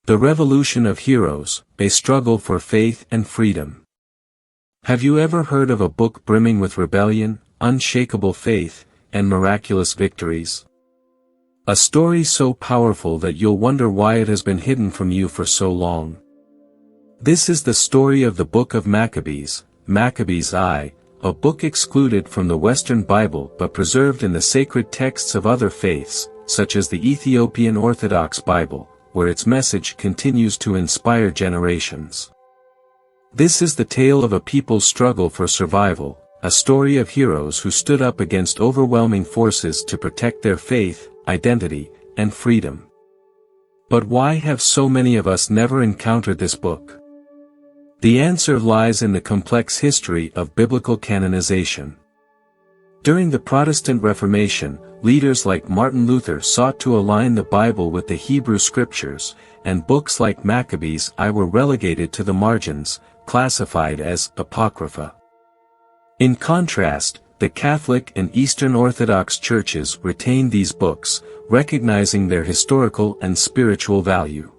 The Revolution of Heroes, a Struggle for Faith and Freedom. Have you ever heard of a book brimming with rebellion, unshakable faith, and miraculous victories? A story so powerful that you'll wonder why it has been hidden from you for so long. This is the story of the Book of Maccabees, Maccabees I, a book excluded from the Western Bible but preserved in the sacred texts of other faiths, such as the Ethiopian Orthodox Bible, where its message continues to inspire generations. This is the tale of a people's struggle for survival, a story of heroes who stood up against overwhelming forces to protect their faith, identity, and freedom. But why have so many of us never encountered this book? The answer lies in the complex history of biblical canonization. During the Protestant Reformation, leaders like Martin Luther sought to align the Bible with the Hebrew Scriptures, and books like Maccabees I were relegated to the margins, classified as apocrypha. In contrast, the Catholic and Eastern Orthodox churches retained these books, recognizing their historical and spiritual value.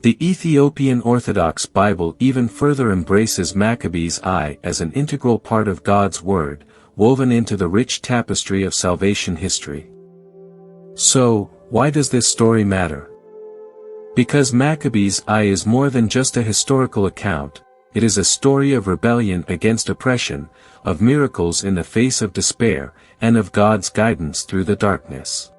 The Ethiopian Orthodox Bible even further embraces Maccabees I as an integral part of God's Word, woven into the rich tapestry of salvation history. So, why does this story matter? Because Maccabees I is more than just a historical account, it is a story of rebellion against oppression, of miracles in the face of despair, and of God's guidance through the darkness.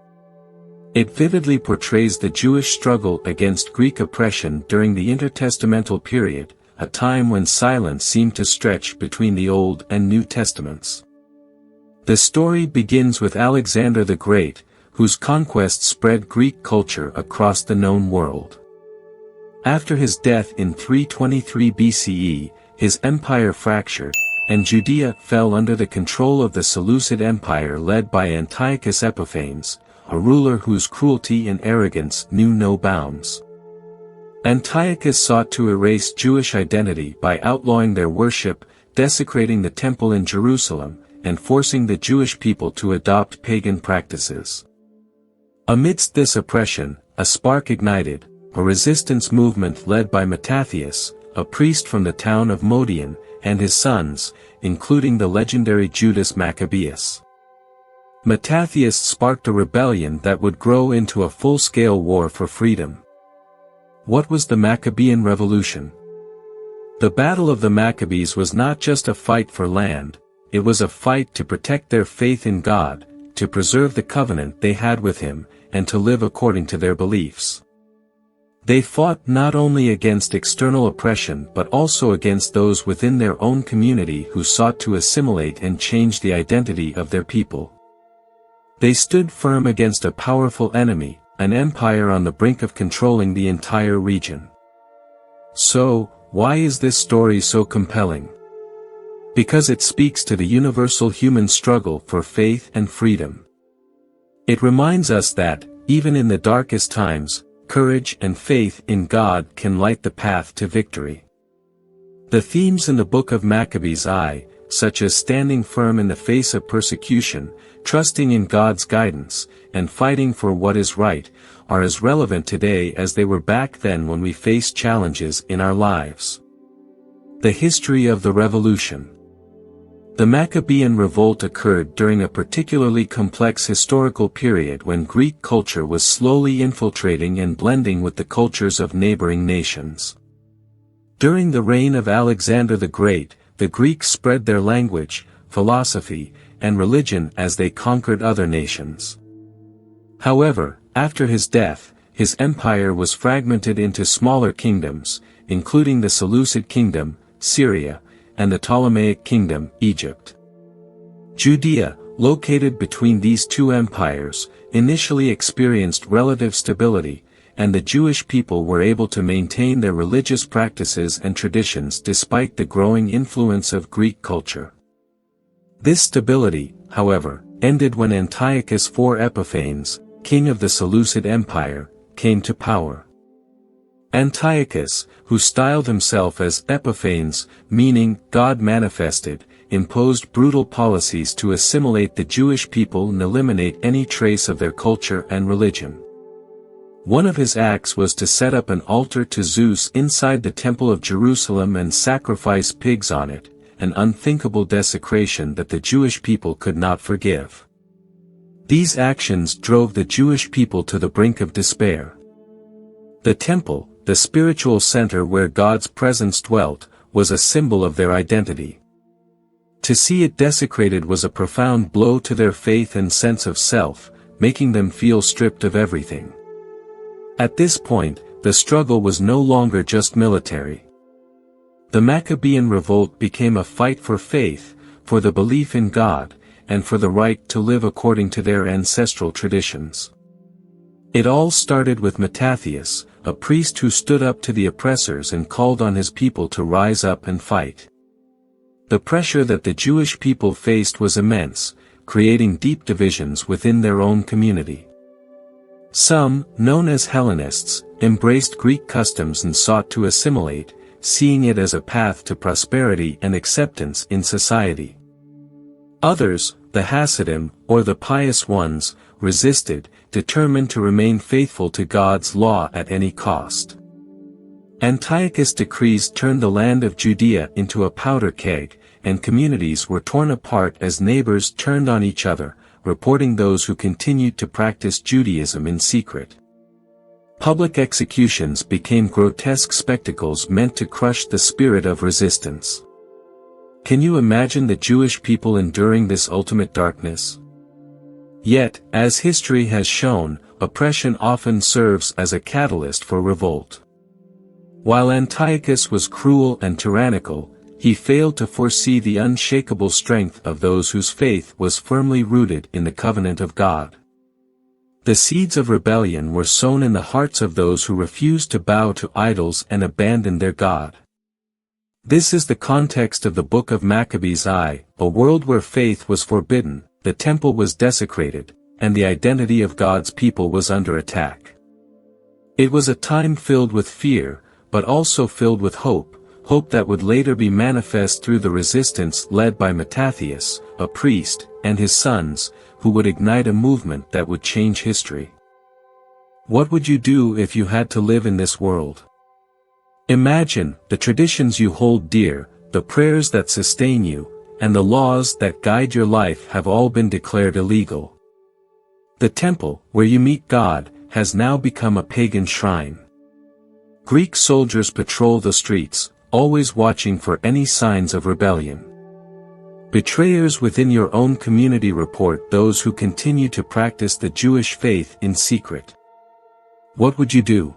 It vividly portrays the Jewish struggle against Greek oppression during the intertestamental period, a time when silence seemed to stretch between the Old and New Testaments. The story begins with Alexander the Great, whose conquests spread Greek culture across the known world. After his death in 323 BCE, his empire fractured, and Judea fell under the control of the Seleucid Empire led by Antiochus Epiphanes, a ruler whose cruelty and arrogance knew no bounds. Antiochus sought to erase Jewish identity by outlawing their worship, desecrating the temple in Jerusalem, and forcing the Jewish people to adopt pagan practices. Amidst this oppression, a spark ignited, a resistance movement led by Mattathias, a priest from the town of Modian, and his sons, including the legendary Judas Maccabeus. Mattathias sparked a rebellion that would grow into a full-scale war for freedom. What was the Maccabean Revolution? The Battle of the Maccabees was not just a fight for land, it was a fight to protect their faith in God, to preserve the covenant they had with Him, and to live according to their beliefs. They fought not only against external oppression but also against those within their own community who sought to assimilate and change the identity of their people. They stood firm against a powerful enemy, an empire on the brink of controlling the entire region. So, why is this story so compelling? Because it speaks to the universal human struggle for faith and freedom. It reminds us that, even in the darkest times, courage and faith in God can light the path to victory. The themes in the Book of Maccabees I, such as standing firm in the face of persecution, trusting in God's guidance, and fighting for what is right, are as relevant today as they were back then when we faced challenges in our lives. The history of the revolution. The Maccabean revolt occurred during a particularly complex historical period when Greek culture was slowly infiltrating and blending with the cultures of neighboring nations. During the reign of Alexander the Great, the Greeks spread their language, philosophy, and religion as they conquered other nations. However, after his death, his empire was fragmented into smaller kingdoms, including the Seleucid Kingdom, Syria, and the Ptolemaic Kingdom, Egypt. Judea, located between these two empires, initially experienced relative stability, and the Jewish people were able to maintain their religious practices and traditions despite the growing influence of Greek culture. This stability, however, ended when Antiochus IV Epiphanes, king of the Seleucid Empire, came to power. Antiochus, who styled himself as Epiphanes, meaning God manifested, imposed brutal policies to assimilate the Jewish people and eliminate any trace of their culture and religion. One of his acts was to set up an altar to Zeus inside the Temple of Jerusalem and sacrifice pigs on it, an unthinkable desecration that the Jewish people could not forgive. These actions drove the Jewish people to the brink of despair. The temple, the spiritual center where God's presence dwelt, was a symbol of their identity. To see it desecrated was a profound blow to their faith and sense of self, making them feel stripped of everything. At this point, the struggle was no longer just military. The Maccabean revolt became a fight for faith, for the belief in God, and for the right to live according to their ancestral traditions. It all started with Mattathias, a priest who stood up to the oppressors and called on his people to rise up and fight. The pressure that the Jewish people faced was immense, creating deep divisions within their own community. Some, known as Hellenists, embraced Greek customs and sought to assimilate, seeing it as a path to prosperity and acceptance in society. Others, the Hasidim, or the pious ones, resisted, determined to remain faithful to God's law at any cost. Antiochus' decrees turned the land of Judea into a powder keg, and communities were torn apart as neighbors turned on each other, reporting those who continued to practice Judaism in secret. Public executions became grotesque spectacles meant to crush the spirit of resistance. Can you imagine the Jewish people enduring this ultimate darkness? Yet, as history has shown, oppression often serves as a catalyst for revolt. While Antiochus was cruel and tyrannical, he failed to foresee the unshakable strength of those whose faith was firmly rooted in the covenant of God. The seeds of rebellion were sown in the hearts of those who refused to bow to idols and abandon their God. This is the context of the book of Maccabees, a world where faith was forbidden, the temple was desecrated, and the identity of God's people was under attack. It was a time filled with fear, but also filled with hope that would later be manifest through the resistance led by Mattathias, a priest, and his sons, who would ignite a movement that would change history. What would you do if you had to live in this world? Imagine, the traditions you hold dear, the prayers that sustain you, and the laws that guide your life have all been declared illegal. The temple, where you meet God, has now become a pagan shrine. Greek soldiers patrol the streets, always watching for any signs of rebellion. Betrayers within your own community report those who continue to practice the Jewish faith in secret. What would you do?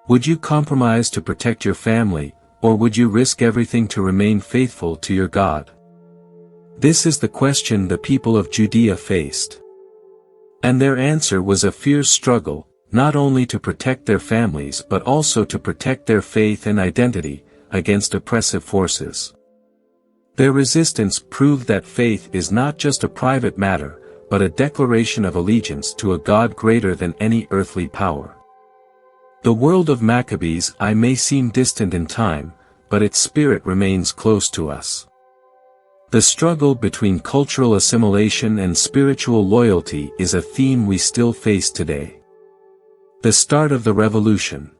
Would you compromise to protect your family, or would you risk everything to remain faithful to your God? This is the question the people of Judea faced. And their answer was a fierce struggle, not only to protect their families but also to protect their faith and identity, against oppressive forces. Their resistance proved that faith is not just a private matter, but a declaration of allegiance to a God greater than any earthly power. The world of Maccabees may seem distant in time, but its spirit remains close to us. The struggle between cultural assimilation and spiritual loyalty is a theme we still face today. The start of the revolution.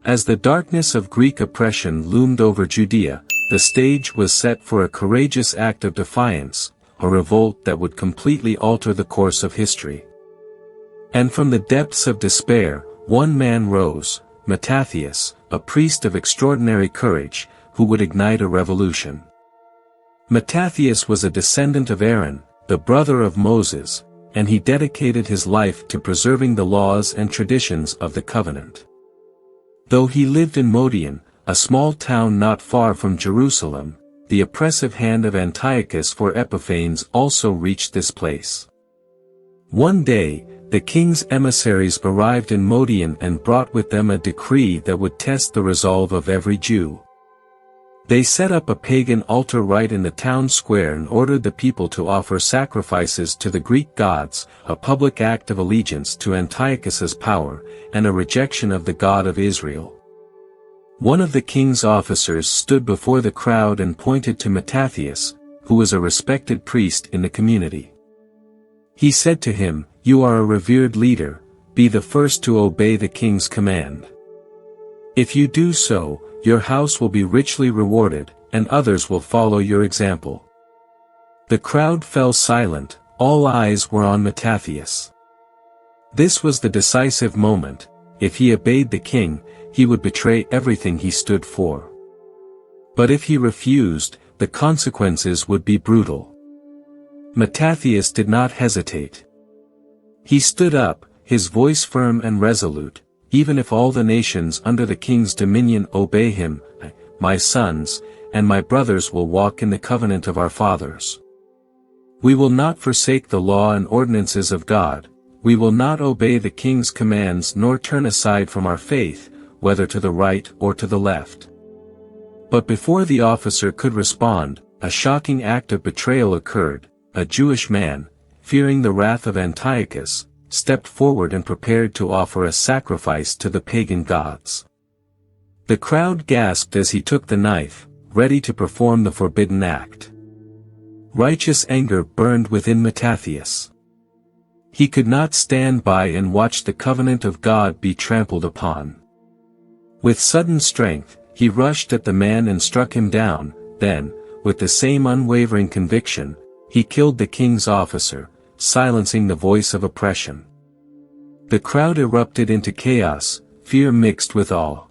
As the darkness of Greek oppression loomed over Judea, the stage was set for a courageous act of defiance, a revolt that would completely alter the course of history. And from the depths of despair, one man rose, Mattathias, a priest of extraordinary courage, who would ignite a revolution. Mattathias was a descendant of Aaron, the brother of Moses, and he dedicated his life to preserving the laws and traditions of the covenant. Though he lived in Modian, a small town not far from Jerusalem, the oppressive hand of Antiochus Epiphanes also reached this place. One day, the king's emissaries arrived in Modian and brought with them a decree that would test the resolve of every Jew. They set up a pagan altar right in the town square and ordered the people to offer sacrifices to the Greek gods, a public act of allegiance to Antiochus's power, and a rejection of the God of Israel. One of the king's officers stood before the crowd and pointed to Mattathias, who was a respected priest in the community. He said to him, "You are a revered leader, be the first to obey the king's command. If you do so, your house will be richly rewarded, and others will follow your example." The crowd fell silent, all eyes were on Mattathias. This was the decisive moment. If he obeyed the king, he would betray everything he stood for. But if he refused, the consequences would be brutal. Mattathias did not hesitate. He stood up, his voice firm and resolute. "Even if all the nations under the king's dominion obey him, my sons, and my brothers will walk in the covenant of our fathers. We will not forsake the law and ordinances of God, we will not obey the king's commands nor turn aside from our faith, whether to the right or to the left." But before the officer could respond, a shocking act of betrayal occurred. A Jewish man, fearing the wrath of Antiochus, stepped forward and prepared to offer a sacrifice to the pagan gods. The crowd gasped as he took the knife, ready to perform the forbidden act. Righteous anger burned within Mattathias. He could not stand by and watch the covenant of God be trampled upon. With sudden strength, he rushed at the man and struck him down. Then, with the same unwavering conviction, he killed the king's officer, silencing the voice of oppression. The crowd erupted into chaos, fear mixed with awe.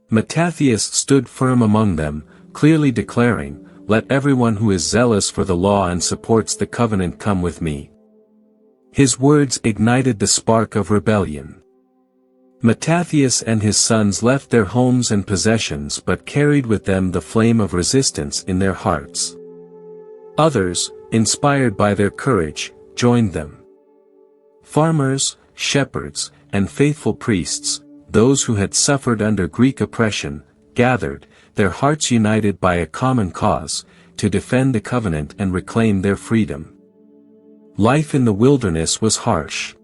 Mattathias stood firm among them, clearly declaring, "Let everyone who is zealous for the law and supports the covenant come with me." His words ignited the spark of rebellion. Mattathias and his sons left their homes and possessions but carried with them the flame of resistance in their hearts. Others, inspired by their courage, joined them. Farmers, shepherds, and faithful priests, those who had suffered under Greek oppression, gathered, their hearts united by a common cause, to defend the covenant and reclaim their freedom. Life in the wilderness was harsh.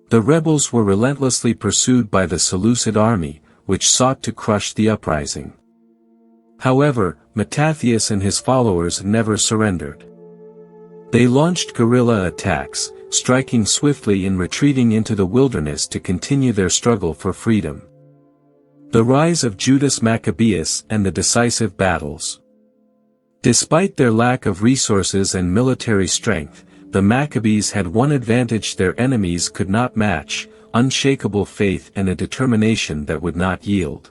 The rebels were relentlessly pursued by the Seleucid army, which sought to crush the uprising. However, Mattathias and his followers never surrendered. They launched guerrilla attacks, striking swiftly and retreating into the wilderness to continue their struggle for freedom. The rise of Judas Maccabeus and the decisive battles. Despite their lack of resources and military strength, the Maccabees had one advantage their enemies could not match: unshakable faith and a determination that would not yield.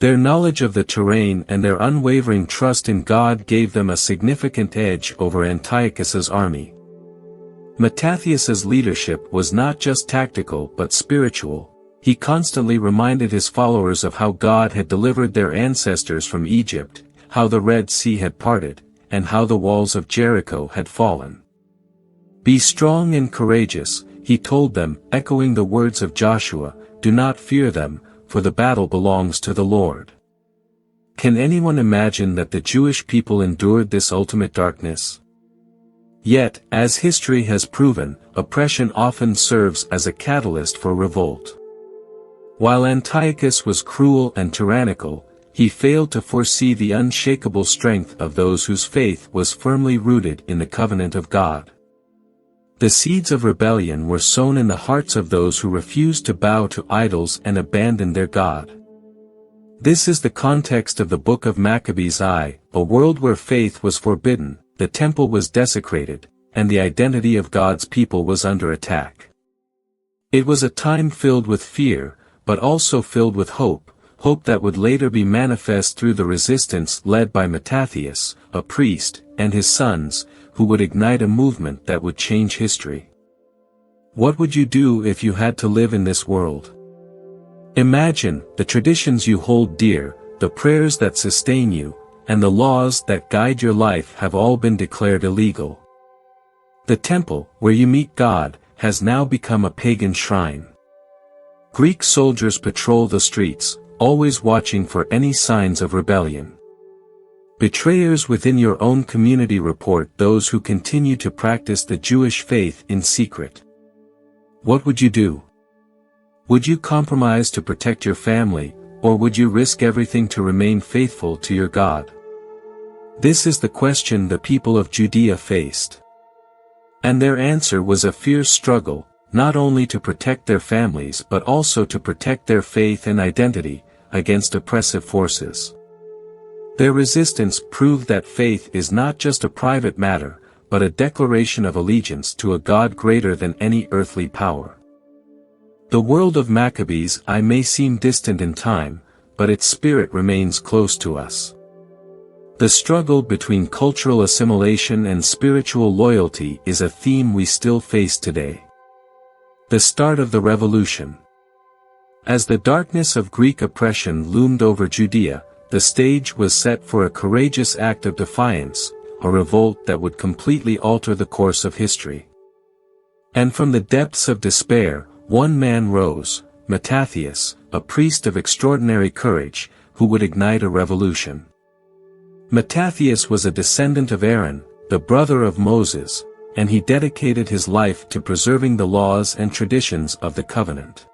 Their knowledge of the terrain and their unwavering trust in God gave them a significant edge over Antiochus's army. Mattathias's leadership was not just tactical but spiritual. He constantly reminded his followers of how God had delivered their ancestors from Egypt, how the Red Sea had parted, and how the walls of Jericho had fallen. "Be strong and courageous," he told them, echoing the words of Joshua, "Do not fear them, for the battle belongs to the Lord." Can anyone imagine that the Jewish people endured this ultimate darkness? Yet, as history has proven, oppression often serves as a catalyst for revolt. While Antiochus was cruel and tyrannical, he failed to foresee the unshakable strength of those whose faith was firmly rooted in the covenant of God. The seeds of rebellion were sown in the hearts of those who refused to bow to idols and abandon their God. This is the context of the book of Maccabees. A world where faith was forbidden, the temple was desecrated, and the identity of God's people was under attack. It was a time filled with fear, but also filled with hope, hope that would later be manifest through the resistance led by Mattathias, a priest, and his sons, who would ignite a movement that would change history. What would you do if you had to live in this world? Imagine, the traditions you hold dear, the prayers that sustain you, and the laws that guide your life have all been declared illegal. The temple, where you meet God, has now become a pagan shrine. Greek soldiers patrol the streets, always watching for any signs of rebellion. Betrayers within your own community report those who continue to practice the Jewish faith in secret. What would you do? Would you compromise to protect your family, or would you risk everything to remain faithful to your God? This is the question the people of Judea faced. And their answer was a fierce struggle, not only to protect their families but also to protect their faith and identity against oppressive forces. Their resistance proved that faith is not just a private matter, but a declaration of allegiance to a God greater than any earthly power. The world of Maccabees may seem distant in time, but its spirit remains close to us. The struggle between cultural assimilation and spiritual loyalty is a theme we still face today. The start of the revolution. As the darkness of Greek oppression loomed over Judea, the stage was set for a courageous act of defiance, a revolt that would completely alter the course of history. And from the depths of despair, one man rose, Mattathias, a priest of extraordinary courage, who would ignite a revolution. Mattathias was a descendant of Aaron, the brother of Moses, and he dedicated his life to preserving the laws and traditions of the covenant.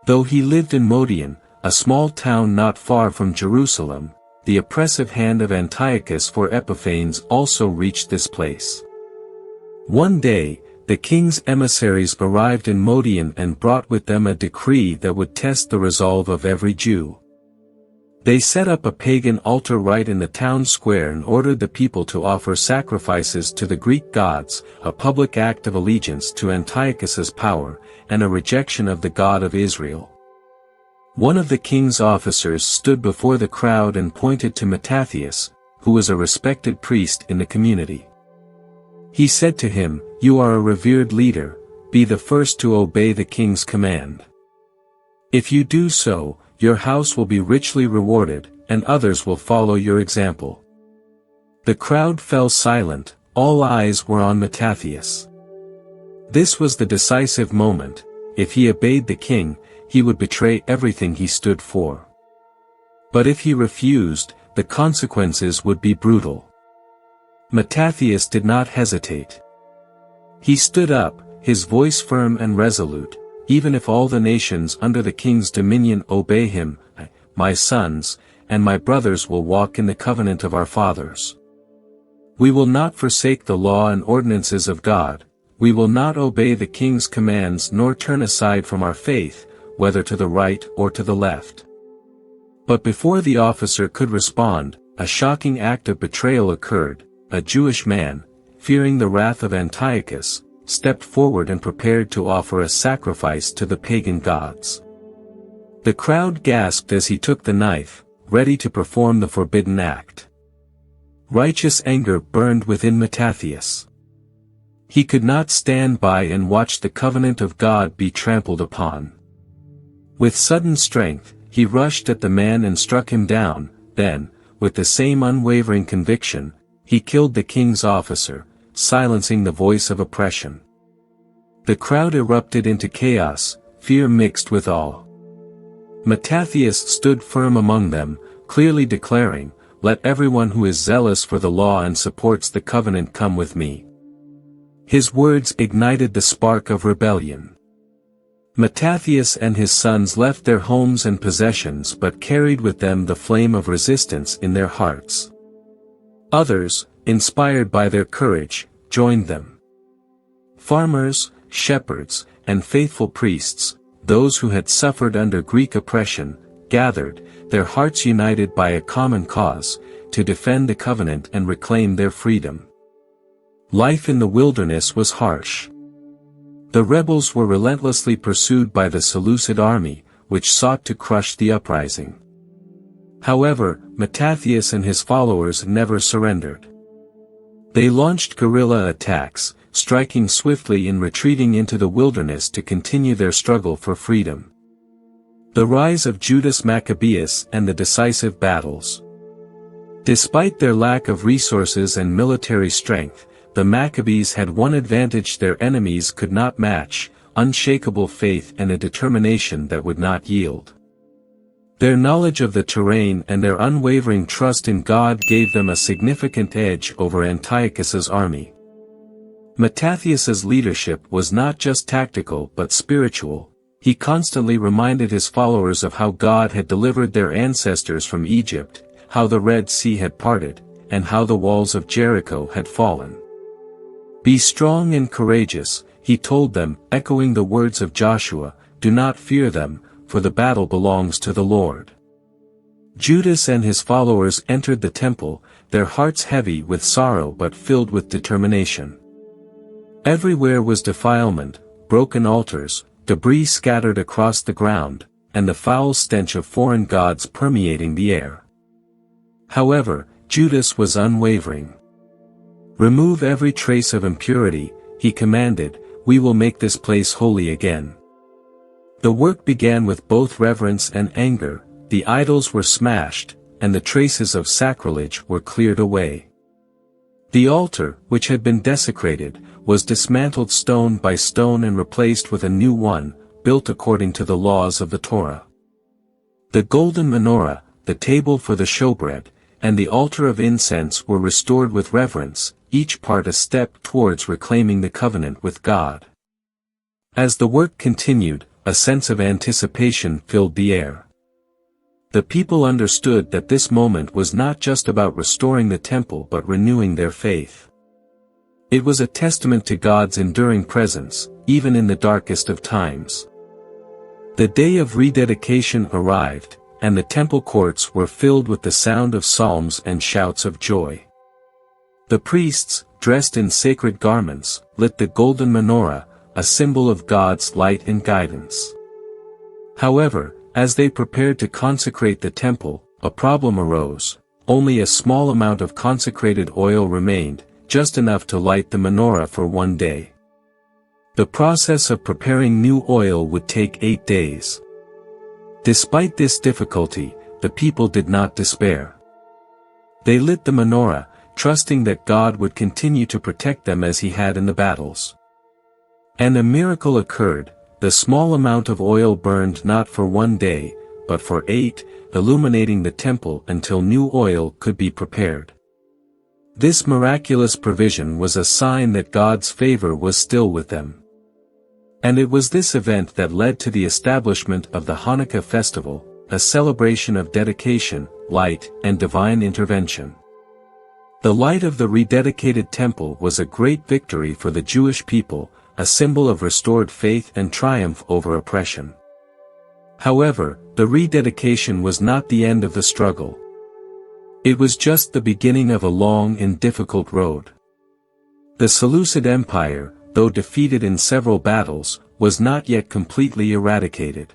Though he lived in Modian, a small town not far from Jerusalem, the oppressive hand of Antiochus Epiphanes also reached this place. One day, the king's emissaries arrived in Modian and brought with them a decree that would test the resolve of every Jew. They set up a pagan altar right in the town square and ordered the people to offer sacrifices to the Greek gods, a public act of allegiance to Antiochus's power, and a rejection of the God of Israel. One of the king's officers stood before the crowd and pointed to Mattathias, who was a respected priest in the community. He said to him, "You are a revered leader, be the first to obey the king's command. If you do so, your house will be richly rewarded, and others will follow your example." The crowd fell silent, all eyes were on Mattathias. This was the decisive moment. If he obeyed the king, he would betray everything he stood for. But if he refused, the consequences would be brutal. Mattathias did not hesitate. He stood up, his voice firm and resolute, "Even if all the nations under the king's dominion obey him, my sons, and my brothers will walk in the covenant of our fathers. We will not forsake the law and ordinances of God, we will not obey the king's commands nor turn aside from our faith, whether to the right or to the left." But before the officer could respond, a shocking act of betrayal occurred. A Jewish man, fearing the wrath of Antiochus, stepped forward and prepared to offer a sacrifice to the pagan gods. The crowd gasped as he took the knife, ready to perform the forbidden act. Righteous anger burned within Mattathias. He could not stand by and watch the covenant of God be trampled upon. With sudden strength, he rushed at the man and struck him down, then, with the same unwavering conviction, he killed the king's officer, silencing the voice of oppression. The crowd erupted into chaos, fear mixed with awe. Mattathias stood firm among them, clearly declaring, "Let everyone who is zealous for the law and supports the covenant come with me." His words ignited the spark of rebellion. Mattathias and his sons left their homes and possessions but carried with them the flame of resistance in their hearts. Others, inspired by their courage, joined them. Farmers, shepherds, and faithful priests, those who had suffered under Greek oppression, gathered, their hearts united by a common cause, to defend the covenant and reclaim their freedom. Life in the wilderness was harsh. The rebels were relentlessly pursued by the Seleucid army, which sought to crush the uprising. However, Mattathias and his followers never surrendered. They launched guerrilla attacks, striking swiftly and retreating into the wilderness to continue their struggle for freedom. The rise of Judas Maccabeus and the decisive battles. Despite their lack of resources and military strength, the Maccabees had one advantage their enemies could not match: unshakable faith and a determination that would not yield. Their knowledge of the terrain and their unwavering trust in God gave them a significant edge over Antiochus's army. Mattathias's leadership was not just tactical but spiritual. He constantly reminded his followers of how God had delivered their ancestors from Egypt, how the Red Sea had parted, and how the walls of Jericho had fallen. "Be strong and courageous," he told them, echoing the words of Joshua, "Do not fear them, for the battle belongs to the Lord." Judas and his followers entered the temple, their hearts heavy with sorrow but filled with determination. Everywhere was defilement, broken altars, debris scattered across the ground, and the foul stench of foreign gods permeating the air. However, Judas was unwavering. "Remove every trace of impurity," he commanded, "we will make this place holy again." The work began with both reverence and anger, the idols were smashed, and the traces of sacrilege were cleared away. The altar, which had been desecrated, was dismantled stone by stone and replaced with a new one, built according to the laws of the Torah. The golden menorah, the table for the showbread, and the altar of incense were restored with reverence, each part a step towards reclaiming the covenant with God. As the work continued, a sense of anticipation filled the air. The people understood that this moment was not just about restoring the temple but renewing their faith. It was a testament to God's enduring presence, even in the darkest of times. The day of rededication arrived, and the temple courts were filled with the sound of psalms and shouts of joy. The priests, dressed in sacred garments, lit the golden menorah, a symbol of God's light and guidance. However, as they prepared to consecrate the temple, a problem arose. Only a small amount of consecrated oil remained, just enough to light the menorah for one day. The process of preparing new oil would take 8 days. Despite this difficulty, the people did not despair. They lit the menorah, trusting that God would continue to protect them as he had in the battles. And a miracle occurred. The small amount of oil burned not for 1 day, but for 8, illuminating the temple until new oil could be prepared. This miraculous provision was a sign that God's favor was still with them. And it was this event that led to the establishment of the Hanukkah festival, a celebration of dedication, light, and divine intervention. The light of the rededicated temple was a great victory for the Jewish people, a symbol of restored faith and triumph over oppression. However, the rededication was not the end of the struggle. It was just the beginning of a long and difficult road. The Seleucid Empire, though defeated in several battles, was not yet completely eradicated.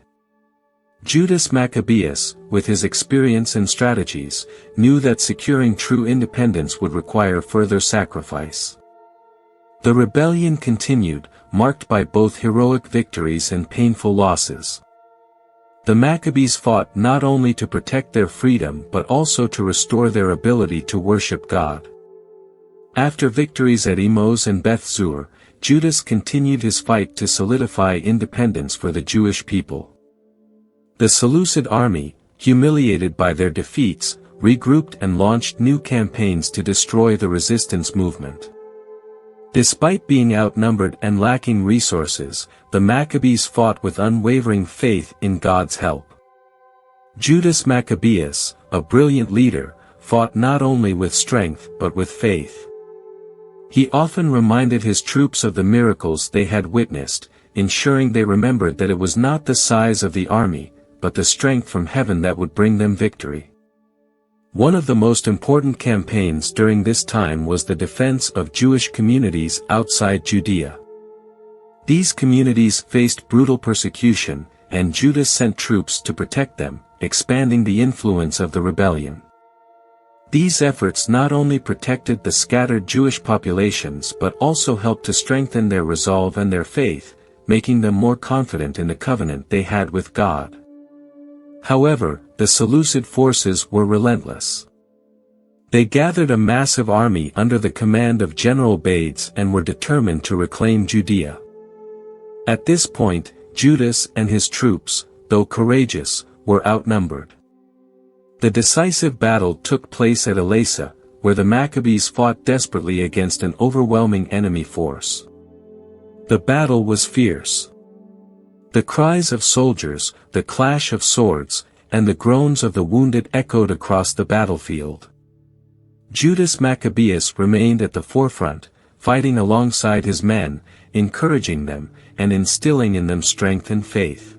Judas Maccabeus, with his experience and strategies, knew that securing true independence would require further sacrifice. The rebellion continued, marked by both heroic victories and painful losses. The Maccabees fought not only to protect their freedom but also to restore their ability to worship God. After victories at Emos and Beth Zur, Judas continued his fight to solidify independence for the Jewish people. The Seleucid army, humiliated by their defeats, regrouped and launched new campaigns to destroy the resistance movement. Despite being outnumbered and lacking resources, the Maccabees fought with unwavering faith in God's help. Judas Maccabeus, a brilliant leader, fought not only with strength but with faith. He often reminded his troops of the miracles they had witnessed, ensuring they remembered that it was not the size of the army, but the strength from heaven that would bring them victory. One of the most important campaigns during this time was the defense of Jewish communities outside Judea. These communities faced brutal persecution, and Judas sent troops to protect them, expanding the influence of the rebellion. These efforts not only protected the scattered Jewish populations but also helped to strengthen their resolve and their faith, making them more confident in the covenant they had with God. However, the Seleucid forces were relentless. They gathered a massive army under the command of General Bades and were determined to reclaim Judea. At this point, Judas and his troops, though courageous, were outnumbered. The decisive battle took place at Elasa, where the Maccabees fought desperately against an overwhelming enemy force. The battle was fierce. The cries of soldiers, the clash of swords, and the groans of the wounded echoed across the battlefield. Judas Maccabeus remained at the forefront, fighting alongside his men, encouraging them, and instilling in them strength and faith.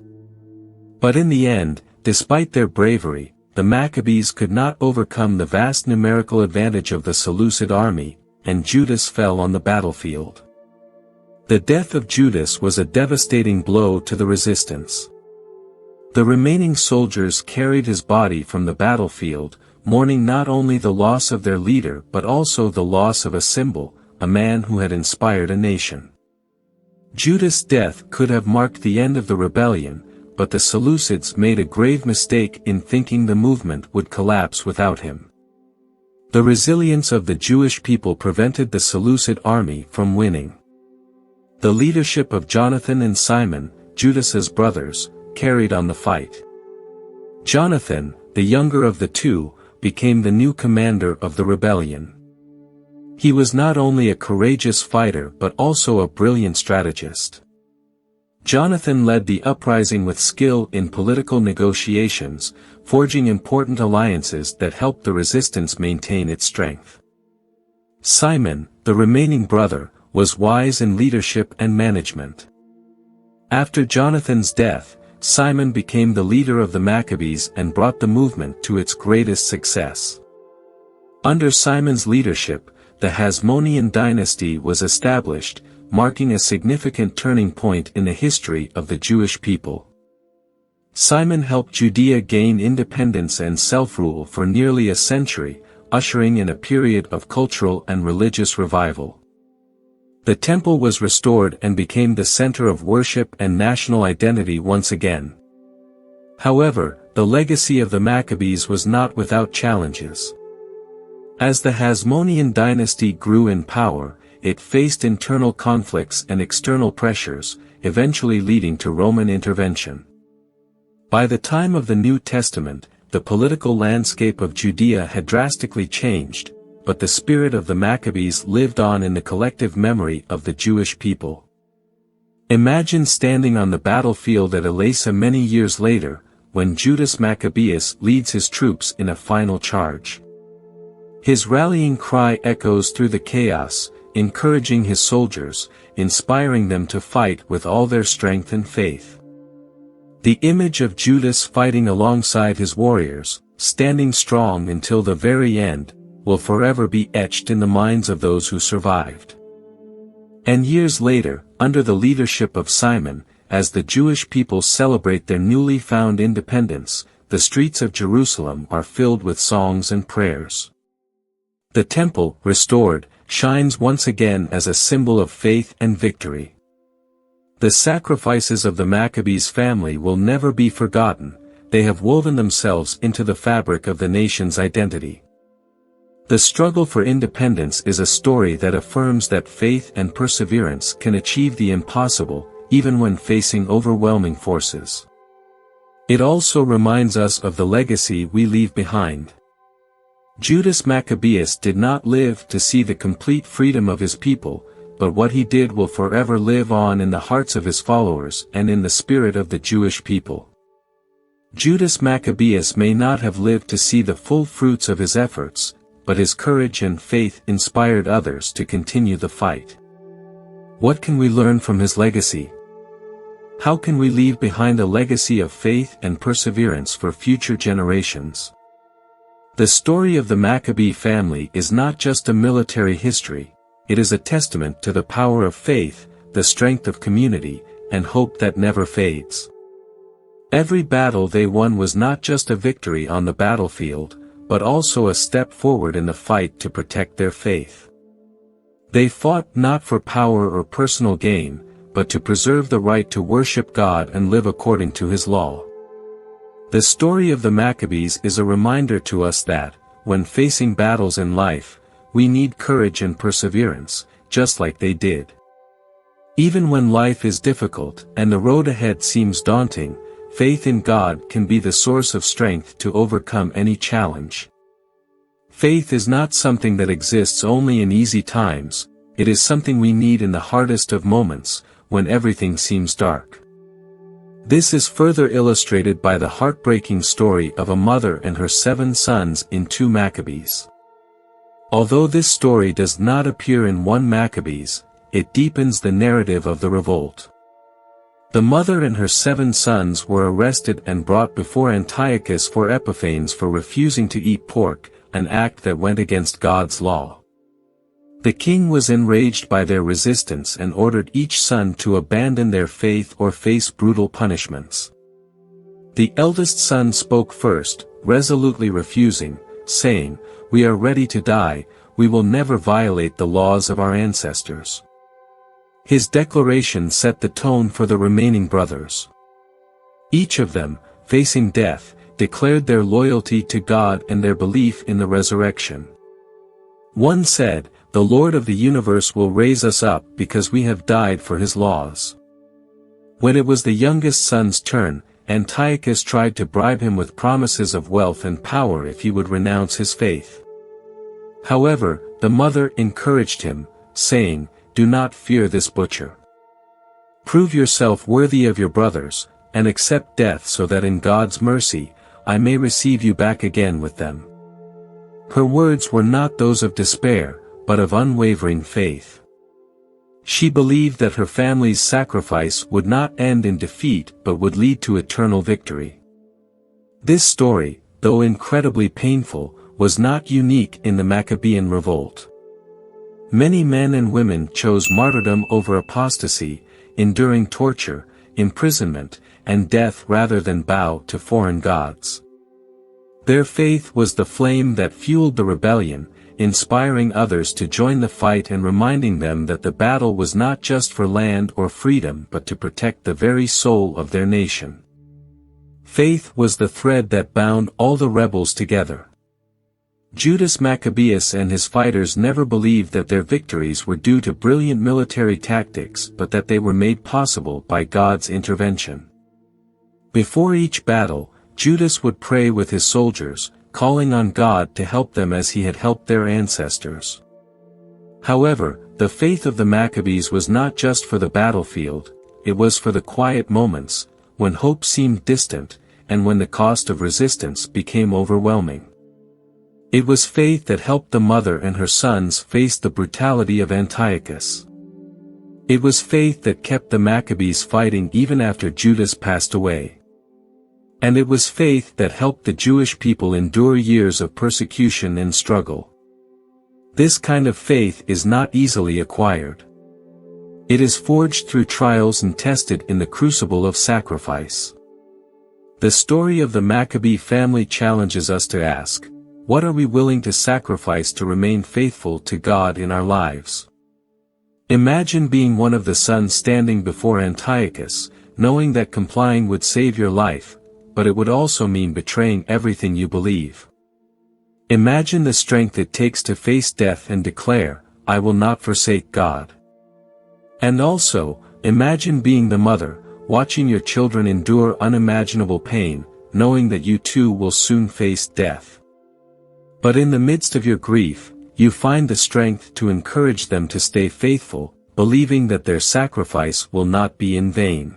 But in the end, despite their bravery, the Maccabees could not overcome the vast numerical advantage of the Seleucid army, and Judas fell on the battlefield. The death of Judas was a devastating blow to the resistance. The remaining soldiers carried his body from the battlefield, mourning not only the loss of their leader but also the loss of a symbol, a man who had inspired a nation. Judas' death could have marked the end of the rebellion, but the Seleucids made a grave mistake in thinking the movement would collapse without him. The resilience of the Jewish people prevented the Seleucid army from winning. The leadership of Jonathan and Simon, Judas's brothers, carried on the fight. Jonathan, the younger of the two, became the new commander of the rebellion. He was not only a courageous fighter but also a brilliant strategist. Jonathan led the uprising with skill in political negotiations, forging important alliances that helped the resistance maintain its strength. Simon, the remaining brother, was wise in leadership and management. After Jonathan's death, Simon became the leader of the Maccabees and brought the movement to its greatest success. Under Simon's leadership, the Hasmonean dynasty was established, marking a significant turning point in the history of the Jewish people. Simon helped Judea gain independence and self-rule for nearly a century, ushering in a period of cultural and religious revival. The temple was restored and became the center of worship and national identity once again. However, the legacy of the Maccabees was not without challenges. As the Hasmonean dynasty grew in power, it faced internal conflicts and external pressures, eventually leading to Roman intervention. By the time of the New Testament, the political landscape of Judea had drastically changed, but the spirit of the Maccabees lived on in the collective memory of the Jewish people. Imagine standing on the battlefield at Elasa many years later, when Judas Maccabeus leads his troops in a final charge. His rallying cry echoes through the chaos, encouraging his soldiers, inspiring them to fight with all their strength and faith. The image of Judas fighting alongside his warriors, standing strong until the very end, will forever be etched in the minds of those who survived. And years later, under the leadership of Simon, as the Jewish people celebrate their newly found independence, the streets of Jerusalem are filled with songs and prayers. The temple, restored, shines once again as a symbol of faith and victory. The sacrifices of the Maccabees family will never be forgotten, they have woven themselves into the fabric of the nation's identity. The struggle for independence is a story that affirms that faith and perseverance can achieve the impossible, even when facing overwhelming forces. It also reminds us of the legacy we leave behind. Judas Maccabeus did not live to see the complete freedom of his people, but what he did will forever live on in the hearts of his followers and in the spirit of the Jewish people. Judas Maccabeus may not have lived to see the full fruits of his efforts, but his courage and faith inspired others to continue the fight. What can we learn from his legacy? How can we leave behind a legacy of faith and perseverance for future generations? The story of the Maccabee family is not just a military history, it is a testament to the power of faith, the strength of community, and hope that never fades. Every battle they won was not just a victory on the battlefield, but also a step forward in the fight to protect their faith. They fought not for power or personal gain, but to preserve the right to worship God and live according to His law. The story of the Maccabees is a reminder to us that, when facing battles in life, we need courage and perseverance, just like they did. Even when life is difficult and the road ahead seems daunting, faith in God can be the source of strength to overcome any challenge. Faith is not something that exists only in easy times, it is something we need in the hardest of moments, when everything seems dark. This is further illustrated by the heartbreaking story of a mother and her 7 sons in 2 Maccabees. Although this story does not appear in 1 Maccabees, it deepens the narrative of the revolt. The mother and her 7 sons were arrested and brought before Antiochus Epiphanes for refusing to eat pork, an act that went against God's law. The king was enraged by their resistance and ordered each son to abandon their faith or face brutal punishments. The eldest son spoke first, resolutely refusing, saying, "We are ready to die, we will never violate the laws of our ancestors." His declaration set the tone for the remaining brothers. Each of them, facing death, declared their loyalty to God and their belief in the resurrection. One said, "The Lord of the universe will raise us up because we have died for his laws." When it was the youngest son's turn, Antiochus tried to bribe him with promises of wealth and power if he would renounce his faith. However, the mother encouraged him, saying, "Do not fear this butcher. Prove yourself worthy of your brothers, and accept death so that in God's mercy, I may receive you back again with them." Her words were not those of despair, but of unwavering faith. She believed that her family's sacrifice would not end in defeat but would lead to eternal victory. This story, though incredibly painful, was not unique in the Maccabean revolt. Many men and women chose martyrdom over apostasy, enduring torture, imprisonment, and death rather than bow to foreign gods. Their faith was the flame that fueled the rebellion, inspiring others to join the fight and reminding them that the battle was not just for land or freedom but to protect the very soul of their nation. Faith was the thread that bound all the rebels together. Judas Maccabeus and his fighters never believed that their victories were due to brilliant military tactics but that they were made possible by God's intervention. Before each battle, Judas would pray with his soldiers, calling on God to help them as he had helped their ancestors. However, the faith of the Maccabees was not just for the battlefield, it was for the quiet moments, when hope seemed distant, and when the cost of resistance became overwhelming. It was faith that helped the mother and her sons face the brutality of Antiochus. It was faith that kept the Maccabees fighting even after Judas passed away. And it was faith that helped the Jewish people endure years of persecution and struggle. This kind of faith is not easily acquired. It is forged through trials and tested in the crucible of sacrifice. The story of the Maccabee family challenges us to ask, what are we willing to sacrifice to remain faithful to God in our lives? Imagine being one of the sons standing before Antiochus, knowing that complying would save your life, but it would also mean betraying everything you believe. Imagine the strength it takes to face death and declare, "I will not forsake God." And also, imagine being the mother, watching your children endure unimaginable pain, knowing that you too will soon face death. But in the midst of your grief, you find the strength to encourage them to stay faithful, believing that their sacrifice will not be in vain.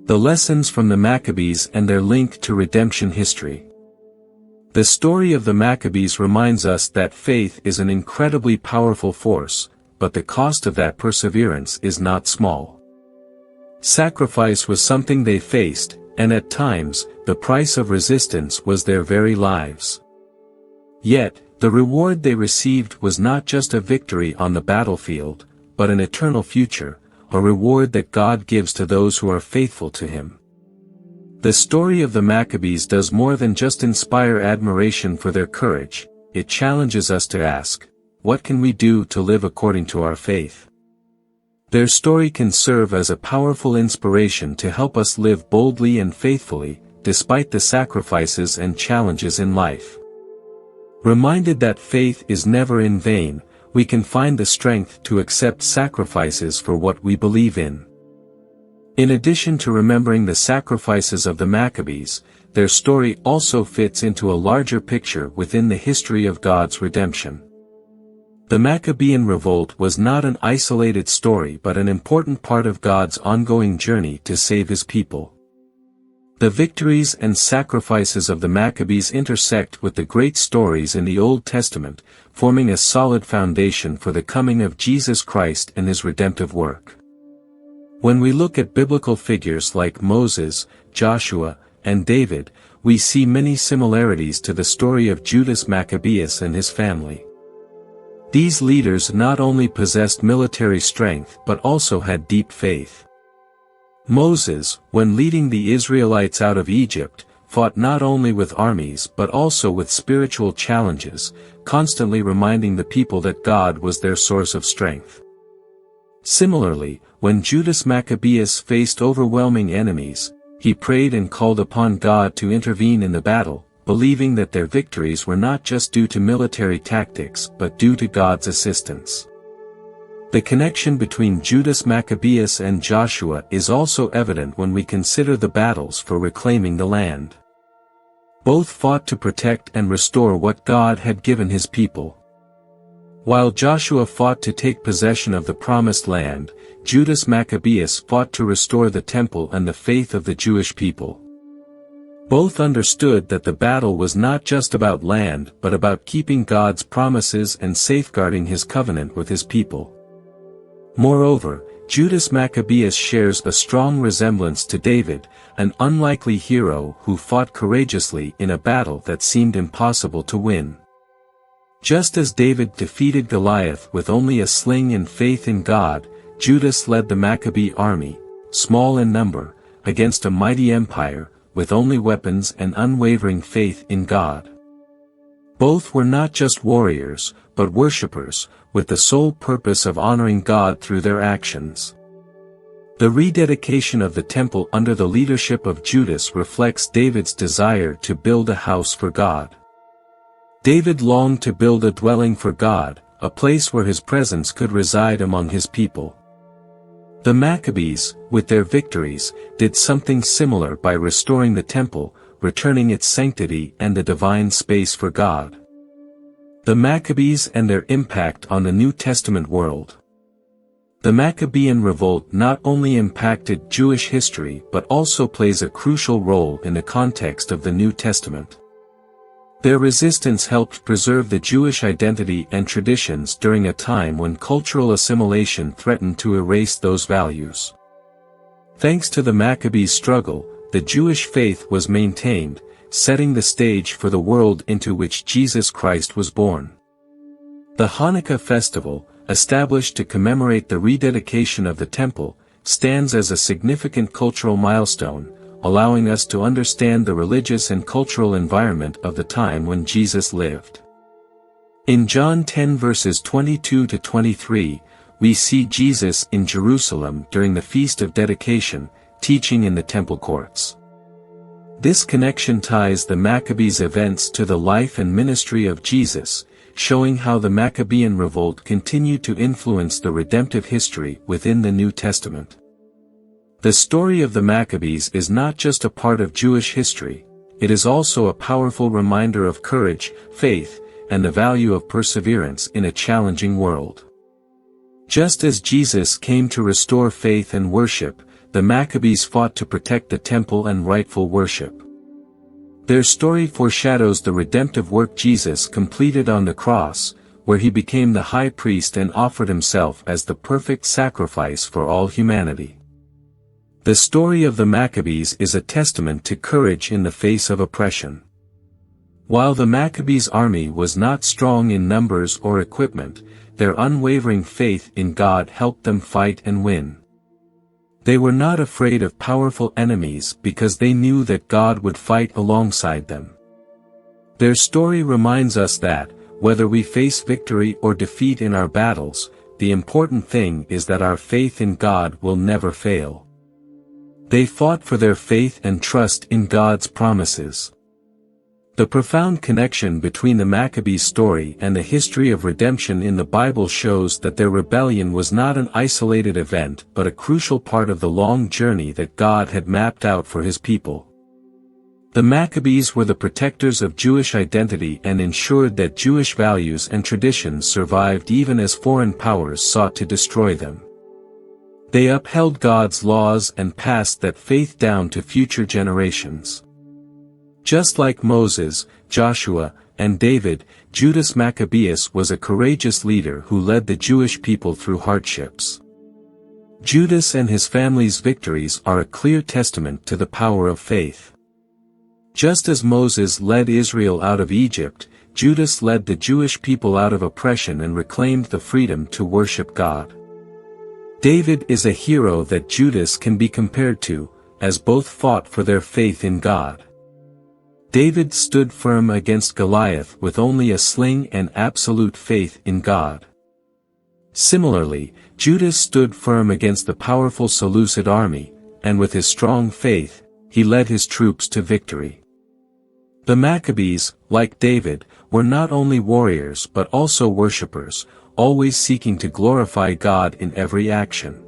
The lessons from the Maccabees and their link to redemption history. The story of the Maccabees reminds us that faith is an incredibly powerful force, but the cost of that perseverance is not small. Sacrifice was something they faced, and at times, the price of resistance was their very lives. Yet, the reward they received was not just a victory on the battlefield, but an eternal future, a reward that God gives to those who are faithful to Him. The story of the Maccabees does more than just inspire admiration for their courage, it challenges us to ask, what can we do to live according to our faith? Their story can serve as a powerful inspiration to help us live boldly and faithfully, despite the sacrifices and challenges in life. Reminded that faith is never in vain, we can find the strength to accept sacrifices for what we believe in. In addition to remembering the sacrifices of the Maccabees, their story also fits into a larger picture within the history of God's redemption. The Maccabean revolt was not an isolated story but an important part of God's ongoing journey to save His people. The victories and sacrifices of the Maccabees intersect with the great stories in the Old Testament, forming a solid foundation for the coming of Jesus Christ and his redemptive work. When we look at biblical figures like Moses, Joshua, and David, we see many similarities to the story of Judas Maccabeus and his family. These leaders not only possessed military strength but also had deep faith. Moses, when leading the Israelites out of Egypt, fought not only with armies but also with spiritual challenges, constantly reminding the people that God was their source of strength. Similarly, when Judas Maccabeus faced overwhelming enemies, he prayed and called upon God to intervene in the battle, believing that their victories were not just due to military tactics but due to God's assistance. The connection between Judas Maccabeus and Joshua is also evident when we consider the battles for reclaiming the land. Both fought to protect and restore what God had given his people. While Joshua fought to take possession of the promised land, Judas Maccabeus fought to restore the temple and the faith of the Jewish people. Both understood that the battle was not just about land but about keeping God's promises and safeguarding his covenant with his people. Moreover, Judas Maccabeus shares a strong resemblance to David, an unlikely hero who fought courageously in a battle that seemed impossible to win. Just as David defeated Goliath with only a sling and faith in God, Judas led the Maccabee army, small in number, against a mighty empire, with only weapons and unwavering faith in God. Both were not just warriors, but worshippers, with the sole purpose of honoring God through their actions. The rededication of the temple under the leadership of Judas reflects David's desire to build a house for God. David longed to build a dwelling for God, a place where his presence could reside among his people. The Maccabees, with their victories, did something similar by restoring the temple, returning its sanctity and the divine space for God. The Maccabees and their impact on the New Testament world. The Maccabean revolt not only impacted Jewish history but also plays a crucial role in the context of the New Testament. Their resistance helped preserve the Jewish identity and traditions during a time when cultural assimilation threatened to erase those values. Thanks to the Maccabees' struggle, the Jewish faith was maintained, setting the stage for the world into which Jesus Christ was born. The Hanukkah festival, established to commemorate the rededication of the temple, stands as a significant cultural milestone, allowing us to understand the religious and cultural environment of the time when Jesus lived. In John 10 verses 22 to 23, we see Jesus in Jerusalem during the Feast of Dedication, teaching in the temple courts. This connection ties the Maccabees' events to the life and ministry of Jesus, showing how the Maccabean revolt continued to influence the redemptive history within the New Testament. The story of the Maccabees is not just a part of Jewish history, it is also a powerful reminder of courage, faith, and the value of perseverance in a challenging world. Just as Jesus came to restore faith and worship, the Maccabees fought to protect the temple and rightful worship. Their story foreshadows the redemptive work Jesus completed on the cross, where he became the high priest and offered himself as the perfect sacrifice for all humanity. The story of the Maccabees is a testament to courage in the face of oppression. While the Maccabees' army was not strong in numbers or equipment, their unwavering faith in God helped them fight and win. They were not afraid of powerful enemies because they knew that God would fight alongside them. Their story reminds us that, whether we face victory or defeat in our battles, the important thing is that our faith in God will never fail. They fought for their faith and trust in God's promises. The profound connection between the Maccabees' story and the history of redemption in the Bible shows that their rebellion was not an isolated event but a crucial part of the long journey that God had mapped out for his people. The Maccabees were the protectors of Jewish identity and ensured that Jewish values and traditions survived even as foreign powers sought to destroy them. They upheld God's laws and passed that faith down to future generations. Just like Moses, Joshua, and David, Judas Maccabeus was a courageous leader who led the Jewish people through hardships. Judas and his family's victories are a clear testament to the power of faith. Just as Moses led Israel out of Egypt, Judas led the Jewish people out of oppression and reclaimed the freedom to worship God. David is a hero that Judas can be compared to, as both fought for their faith in God. David stood firm against Goliath with only a sling and absolute faith in God. Similarly, Judas stood firm against the powerful Seleucid army, and with his strong faith, he led his troops to victory. The Maccabees, like David, were not only warriors but also worshippers, always seeking to glorify God in every action.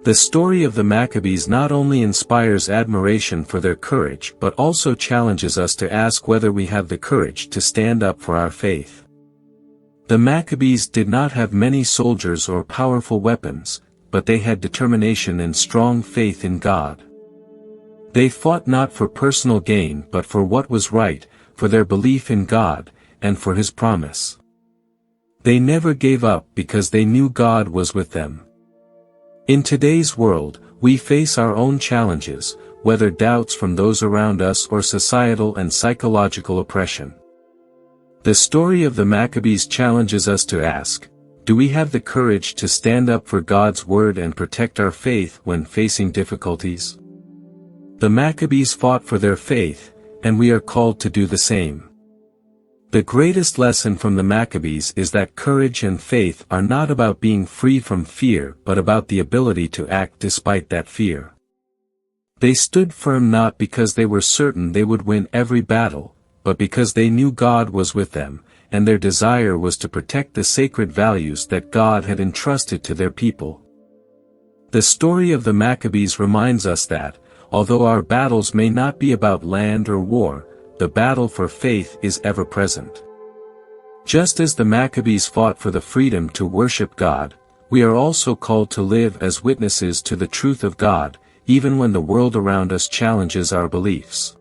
The story of the Maccabees not only inspires admiration for their courage but also challenges us to ask whether we have the courage to stand up for our faith. The Maccabees did not have many soldiers or powerful weapons, but they had determination and strong faith in God. They fought not for personal gain but for what was right, for their belief in God, and for His promise. They never gave up because they knew God was with them. In today's world, we face our own challenges, whether doubts from those around us or societal and psychological oppression. The story of the Maccabees challenges us to ask, do we have the courage to stand up for God's word and protect our faith when facing difficulties? The Maccabees fought for their faith, and we are called to do the same. The greatest lesson from the Maccabees is that courage and faith are not about being free from fear but about the ability to act despite that fear. They stood firm not because they were certain they would win every battle, but because they knew God was with them, and their desire was to protect the sacred values that God had entrusted to their people. The story of the Maccabees reminds us that, although our battles may not be about land or war, the battle for faith is ever present. Just as the Maccabees fought for the freedom to worship God, we are also called to live as witnesses to the truth of God, even when the world around us challenges our beliefs.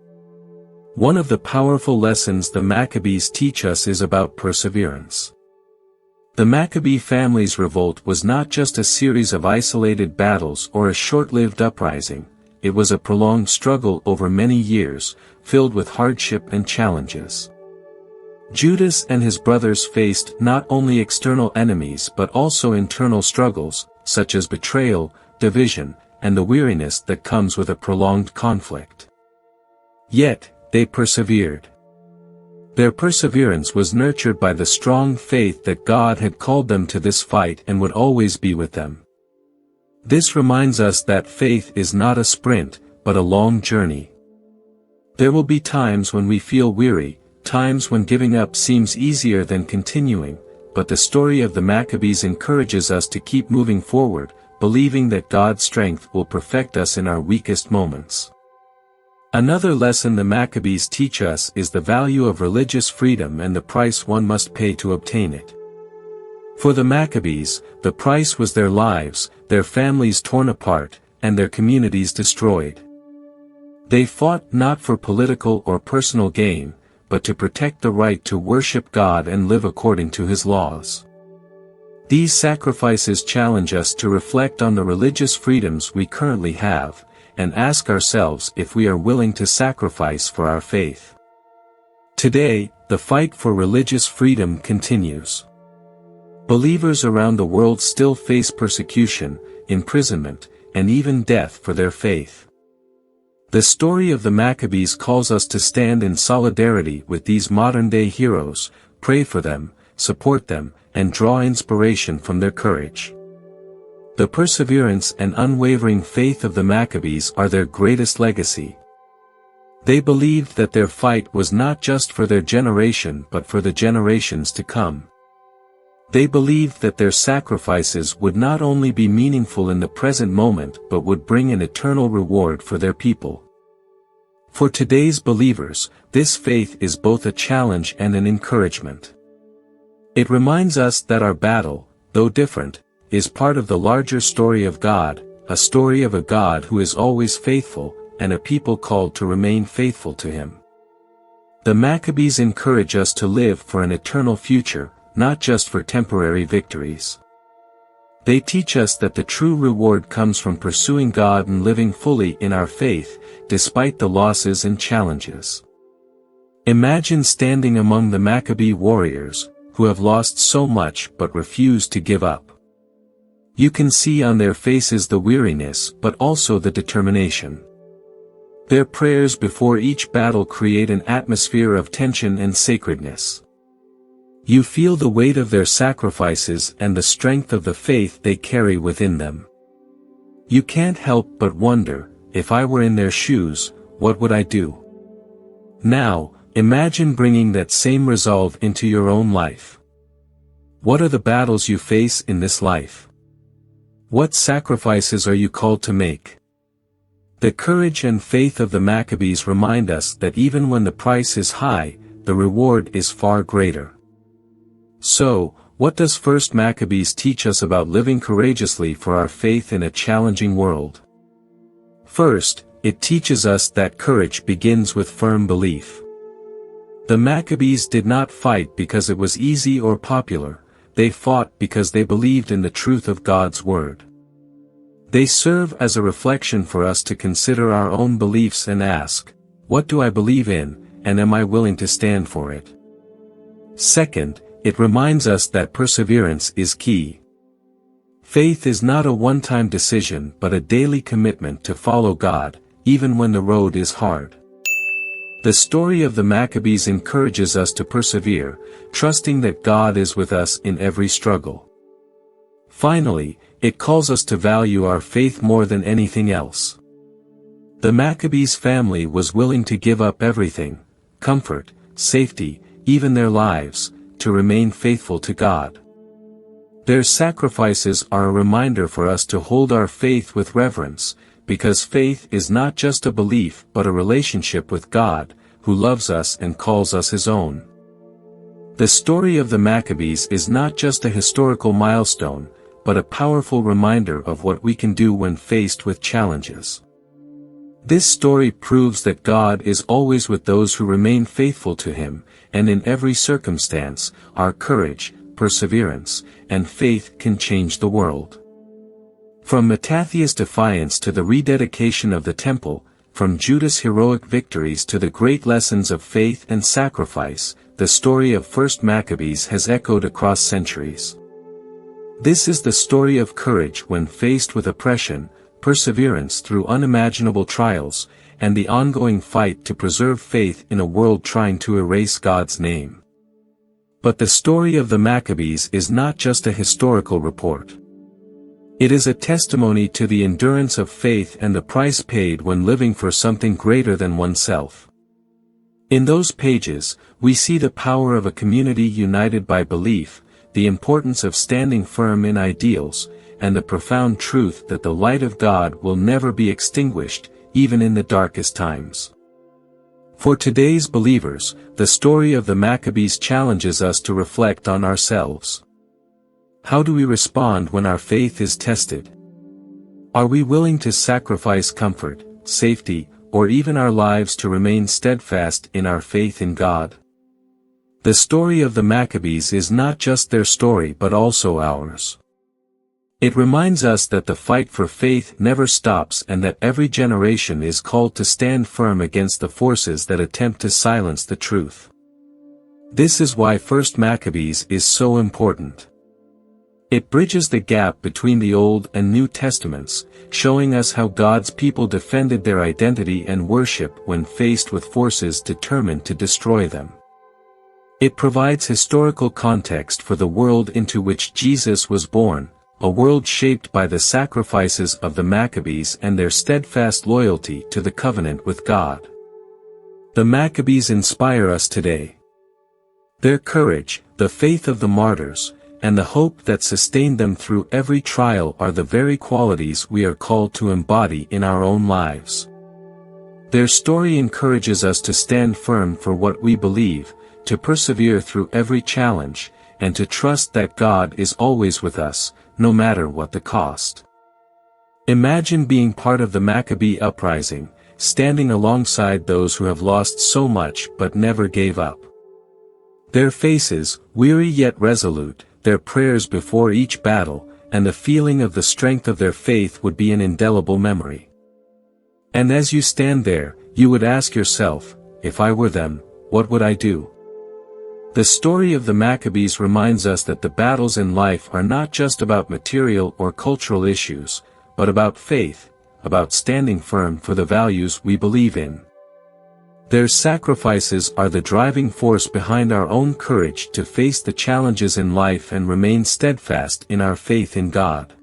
One of the powerful lessons the Maccabees teach us is about perseverance. The Maccabee family's revolt was not just a series of isolated battles or a short-lived uprising, it was a prolonged struggle over many years, filled with hardship and challenges. Judas and his brothers faced not only external enemies but also internal struggles, such as betrayal, division, and the weariness that comes with a prolonged conflict. Yet, they persevered. Their perseverance was nurtured by the strong faith that God had called them to this fight and would always be with them. This reminds us that faith is not a sprint, but a long journey. There will be times when we feel weary, times when giving up seems easier than continuing, but the story of the Maccabees encourages us to keep moving forward, believing that God's strength will perfect us in our weakest moments. Another lesson the Maccabees teach us is the value of religious freedom and the price one must pay to obtain it. For the Maccabees, the price was their lives, their families torn apart, and their communities destroyed. They fought not for political or personal gain, but to protect the right to worship God and live according to His laws. These sacrifices challenge us to reflect on the religious freedoms we currently have, and ask ourselves if we are willing to sacrifice for our faith. Today, the fight for religious freedom continues. Believers around the world still face persecution, imprisonment, and even death for their faith. The story of the Maccabees calls us to stand in solidarity with these modern-day heroes, pray for them, support them, and draw inspiration from their courage. The perseverance and unwavering faith of the Maccabees are their greatest legacy. They believed that their fight was not just for their generation but for the generations to come. They believed that their sacrifices would not only be meaningful in the present moment but would bring an eternal reward for their people. For today's believers, this faith is both a challenge and an encouragement. It reminds us that our battle, though different, is part of the larger story of God, a story of a God who is always faithful, and a people called to remain faithful to him. The Maccabees encourage us to live for an eternal future, not just for temporary victories. They teach us that the true reward comes from pursuing God and living fully in our faith, despite the losses and challenges. Imagine standing among the Maccabee warriors, who have lost so much but refuse to give up. You can see on their faces the weariness but also the determination. Their prayers before each battle create an atmosphere of tension and sacredness. You feel the weight of their sacrifices and the strength of the faith they carry within them. You can't help but wonder, if I were in their shoes, what would I do? Now, imagine bringing that same resolve into your own life. What are the battles you face in this life? What sacrifices are you called to make? The courage and faith of the Maccabees remind us that even when the price is high, the reward is far greater. So, what does 1 Maccabees teach us about living courageously for our faith in a challenging world? First, it teaches us that courage begins with firm belief. The Maccabees did not fight because it was easy or popular, they fought because they believed in the truth of God's word. They serve as a reflection for us to consider our own beliefs and ask, what do I believe in, and am I willing to stand for it? Second, it reminds us that perseverance is key. Faith is not a one-time decision but a daily commitment to follow God, even when the road is hard. The story of the Maccabees encourages us to persevere, trusting that God is with us in every struggle. Finally, it calls us to value our faith more than anything else. The Maccabees family was willing to give up everything, comfort, safety, even their lives, to remain faithful to God. Their sacrifices are a reminder for us to hold our faith with reverence, because faith is not just a belief but a relationship with God, who loves us and calls us his own. The story of the Maccabees is not just a historical milestone, but a powerful reminder of what we can do when faced with challenges. This story proves that God is always with those who remain faithful to him, and in every circumstance, our courage, perseverance, and faith can change the world. From Mattathias' defiance to the rededication of the temple, from Judas' heroic victories to the great lessons of faith and sacrifice, the story of 1 Maccabees has echoed across centuries. This is the story of courage when faced with oppression, perseverance through unimaginable trials, and the ongoing fight to preserve faith in a world trying to erase God's name. But the story of the Maccabees is not just a historical report. It is a testimony to the endurance of faith and the price paid when living for something greater than oneself. In those pages, we see the power of a community united by belief, the importance of standing firm in ideals, and the profound truth that the light of God will never be extinguished, even in the darkest times. For today's believers, the story of the Maccabees challenges us to reflect on ourselves. How do we respond when our faith is tested? Are we willing to sacrifice comfort, safety, or even our lives to remain steadfast in our faith in God? The story of the Maccabees is not just their story but also ours. It reminds us that the fight for faith never stops and that every generation is called to stand firm against the forces that attempt to silence the truth. This is why 1 Maccabees is so important. It bridges the gap between the Old and New Testaments, showing us how God's people defended their identity and worship when faced with forces determined to destroy them. It provides historical context for the world into which Jesus was born, a world shaped by the sacrifices of the Maccabees and their steadfast loyalty to the covenant with God. The Maccabees inspire us today. Their courage, the faith of the martyrs, and the hope that sustained them through every trial are the very qualities we are called to embody in our own lives. Their story encourages us to stand firm for what we believe, to persevere through every challenge, and to trust that God is always with us, no matter what the cost. Imagine being part of the Maccabee uprising, standing alongside those who have lost so much but never gave up. Their faces, weary yet resolute, their prayers before each battle, and the feeling of the strength of their faith would be an indelible memory. And as you stand there, you would ask yourself, if I were them, what would I do? The story of the Maccabees reminds us that the battles in life are not just about material or cultural issues, but about faith, about standing firm for the values we believe in. Their sacrifices are the driving force behind our own courage to face the challenges in life and remain steadfast in our faith in God.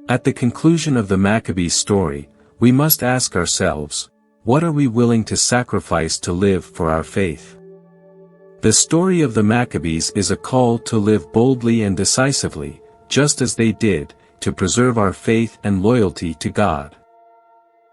At the conclusion of the Maccabees story, we must ask ourselves, what are we willing to sacrifice to live for our faith? The story of the Maccabees is a call to live boldly and decisively, just as they did, to preserve our faith and loyalty to God.